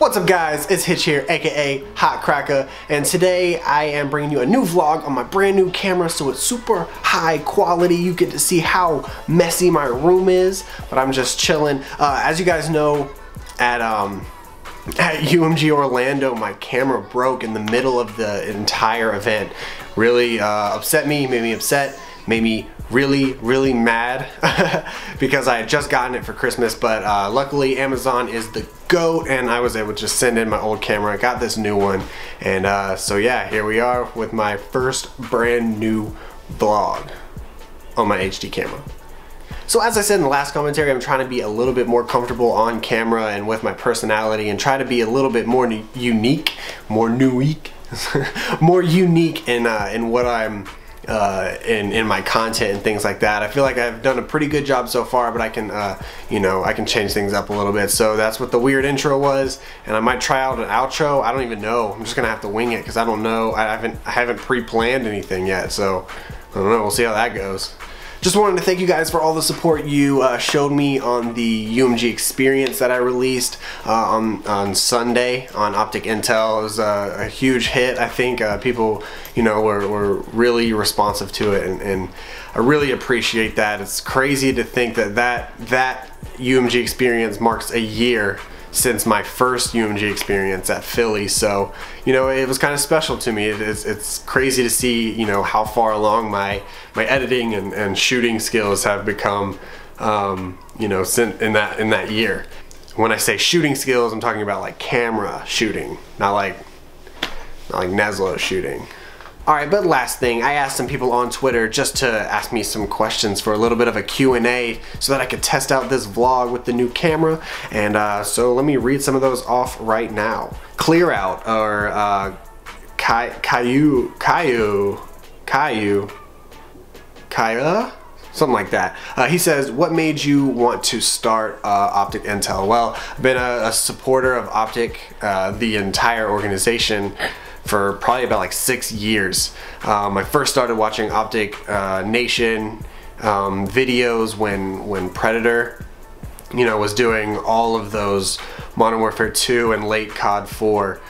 What's up guys, it's Hitch here, aka Hot Cracker, and today I am bringing you a new vlog on my brand new camera, so it's super high quality. You get to see how messy my room is, but I'm just chilling. As you guys know, at UMG Orlando, my camera broke in the middle of the entire event. Really upset me, made me upset, made me really mad because I had just gotten it for Christmas, but luckily Amazon is the GOAT and I was able to just send in my old camera. I got this new one, and so yeah, here we are with my first brand new vlog on my HD camera. So as I said in the last commentary, I'm trying to be a little bit more comfortable on camera and with my personality, and try to be a little bit more unique more unique in what I'm in my content and things like that. I feel like I've done a pretty good job so far, but I can you know, I can change things up a little bit. So that's what the weird intro was, and I might try out an outro. I don't even know. I'm just gonna have to wing it because I don't know. I haven't pre-planned anything yet, so I don't know. We'll see how that goes. Just wanted to thank you guys for all the support you showed me on the UMG experience that I released on Sunday on Optic Intel. It was a huge hit. I think people, you know, were really responsive to it, and I really appreciate that. It's crazy to think that UMG experience marks a year since my first UMG experience at Philly, so you know, it was kind of special to me. It's crazy to see, you know, how far along my editing and shooting skills have become, you know, in that year. When I say shooting skills, I'm talking about like camera shooting, not like Neslo shooting. Alright, but last thing, I asked some people on Twitter just to ask me some questions for a little bit of a Q&A so that I could test out this vlog with the new camera, and so let me read some of those off right now. Clear Out, or Caillou, something like that. He says, what made you want to start Optic Intel? Well, I've been a supporter of Optic, the entire organization, for probably about like 6 years. I first started watching Opticnation videos when Predator, you know, was doing all of those Modern Warfare 2 and late COD 4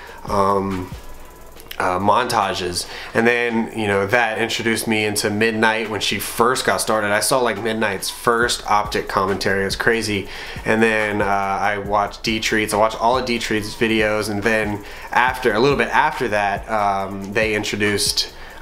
montages, and then, you know, that introduced me into Midnight when she first got started. I saw like Midnight's first Optic commentary. It's crazy. And then I watched D-Treats. I watched all of D-Treats videos, and then a little bit after that,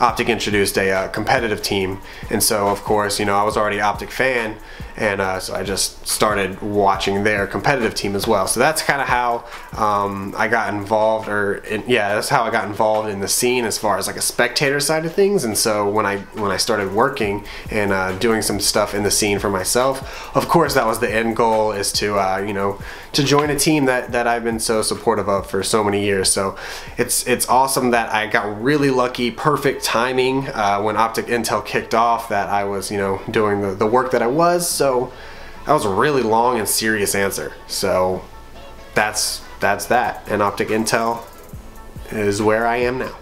Optic introduced a competitive team, and so of course, you know, I was already an Optic fan, and so I just started watching their competitive team as well. So that's kind of how I got involved, that's how I got involved in the scene as far as like a spectator side of things. And so when I started working and doing some stuff in the scene for myself, of course that was the end goal, is to you know, to join a team that I've been so supportive of for so many years. So it's awesome that I got really lucky, perfect timing when Optic Intel kicked off, that I was, you know, doing the work that I was. So that was a really long and serious answer. So that's that, and Optic Intel is where I am now.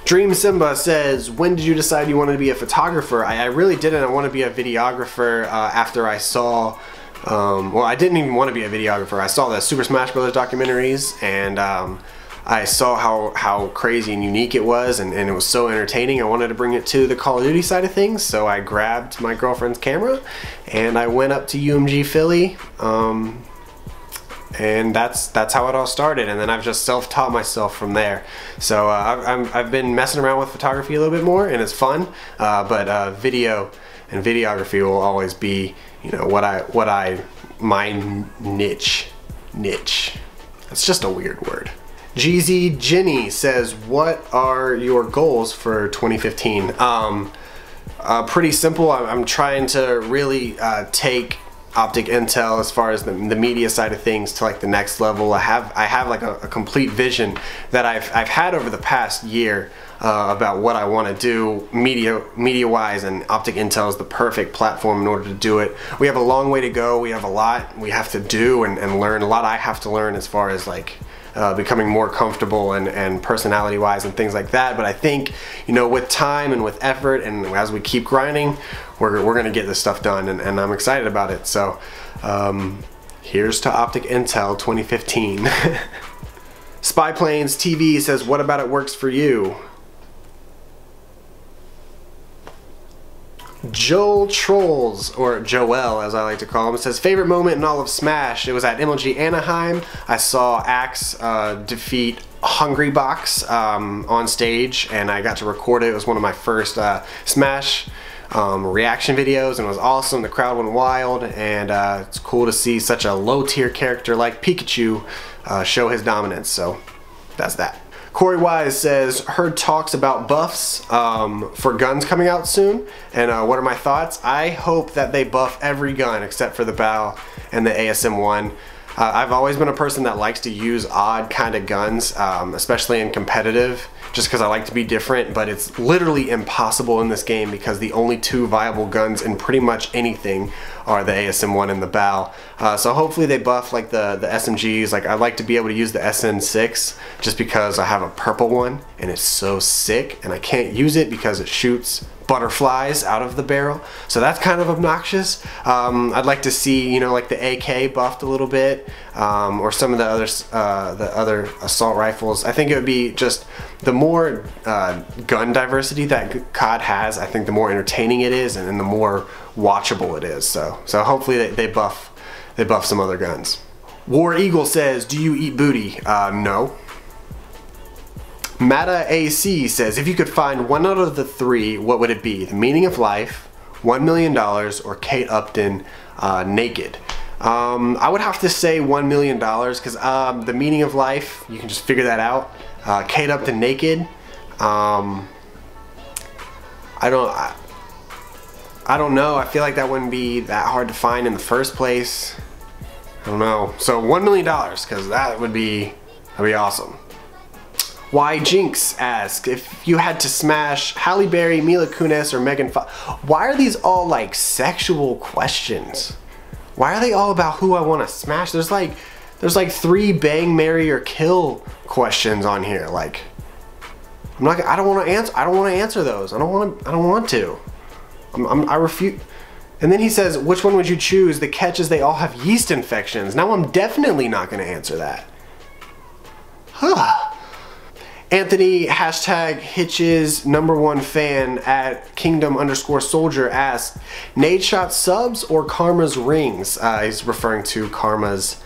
Dream Simba says, when did you decide you wanted to be a photographer? I really didn't. I want to be a videographer after I saw well, I didn't even want to be a videographer. I saw the Super Smash Bros. Documentaries, and I saw how crazy and unique it was, and it was so entertaining. I wanted to bring it to the Call of Duty side of things, so I grabbed my girlfriend's camera and I went up to UMG Philly, and that's how it all started. And then I've just self-taught myself from there. So I've been messing around with photography a little bit more, and it's fun, but video and videography will always be, you know, my niche. That's just a weird word. GZ Jenny says, what are your goals for 2015? Pretty simple. I'm trying to really take Optic Intel, as far as the media side of things, to like the next level. I have like a complete vision that I've had over the past year about what I want to do media wise, and Optic Intel is the perfect platform in order to do it. We have a long way to go. We have a lot we have to do and learn. A lot I have to learn as far as like becoming more comfortable and personality wise and things like that. But I think, you know, with time and with effort, and as we keep grinding, we're gonna get this stuff done, and I'm excited about it. So here's to Optic Intel 2015. Spy Planes TV says, what about it works for you? Joel Trolls, or Joel as I like to call him, says, favorite moment in all of Smash. It was at MLG Anaheim. I saw Axe defeat Hungrybox on stage, and I got to record it. It was one of my first Smash reaction videos, and it was awesome. The crowd went wild, and it's cool to see such a low tier character like Pikachu show his dominance. So that's that. Corey Wise says, heard talks about buffs for guns coming out soon, and what are my thoughts? I hope that they buff every gun except for the BAL and the ASM-1. I've always been a person that likes to use odd kind of guns, especially in competitive, just because I like to be different, but it's literally impossible in this game because the only two viable guns in pretty much anything are the ASM-1 and the BAL. So hopefully they buff like the SMGs. Like, I'd like to be able to use the SN6 just because I have a purple one and it's so sick, and I can't use it because it shoots butterflies out of the barrel, so that's kind of obnoxious. I'd like to see, you know, like the AK buffed a little bit, or some of the other assault rifles. I think it would be just the more gun diversity that COD has, I think the more entertaining it is, and the more watchable it is. So hopefully they buff some other guns. War Eagle says, do you eat booty? No. Mata AC says, if you could find one out of the three, what would it be? The Meaning of Life, $1 million, or Kate Upton naked? I would have to say $1 million because The Meaning of Life, you can just figure that out. Kate Upton naked, I don't know. I feel like that wouldn't be that hard to find in the first place. I don't know. So $1 million, because that would be awesome. Why Jinx asks, if you had to smash Halle Berry, Mila Kunis, or Megan Fox. Why are these all like sexual questions? Why are they all about who I want to smash? There's like 3 bang, marry, or kill questions on here. Like, I don't want to answer those. I don't want to. I refuse. And then he says, which one would you choose? The catch is they all have yeast infections. Now I'm definitely not going to answer that. Huh. Anthony hashtag Hitch's #1 fan at Kingdom_Soldier asks, nade shot subs or Karma's rings? He's referring to Karma's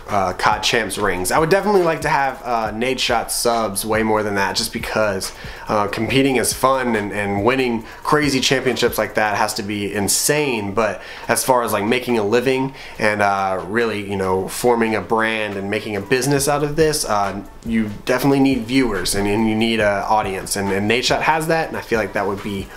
COD Champs rings. I would definitely like to have nade shot subs way more than that, just because competing is fun, and winning crazy championships like that has to be insane. But as far as like making a living and really, you know, forming a brand and making a business out of this, you definitely need viewers, and you need an audience, and nade shot has that, and I feel like that would be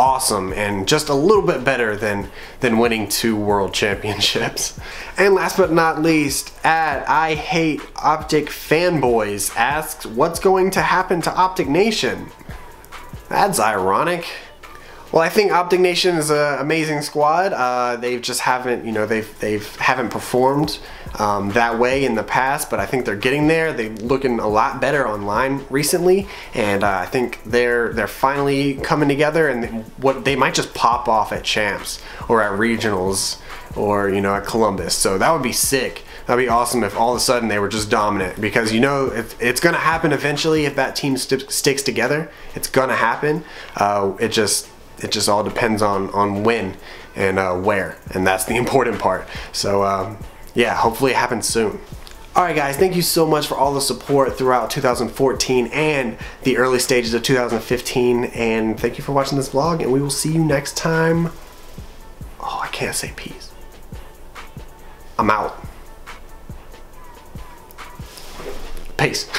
awesome and just a little bit better than winning 2 world championships. And last but not least, I Hate Optic Fanboys asks, what's going to happen to Opticnation? That's ironic. Well, I think Opticnation is an amazing squad. They just haven't, you know, they haven't performed that way in the past, but I think they're getting there. They're looking a lot better online recently, and I think they're finally coming together, and what they might just pop off at Champs or at Regionals or, you know, at Columbus. So that would be sick. That'd be awesome if all of a sudden they were just dominant, because, you know, it's gonna happen eventually if that team sticks together. It's gonna happen. It just all depends on when and where, and that's the important part. So yeah, hopefully it happens soon. Alright guys, thank you so much for all the support throughout 2014 and the early stages of 2015, and thank you for watching this vlog, and we will see you next time. Oh, I can't say peace. I'm out. Peace.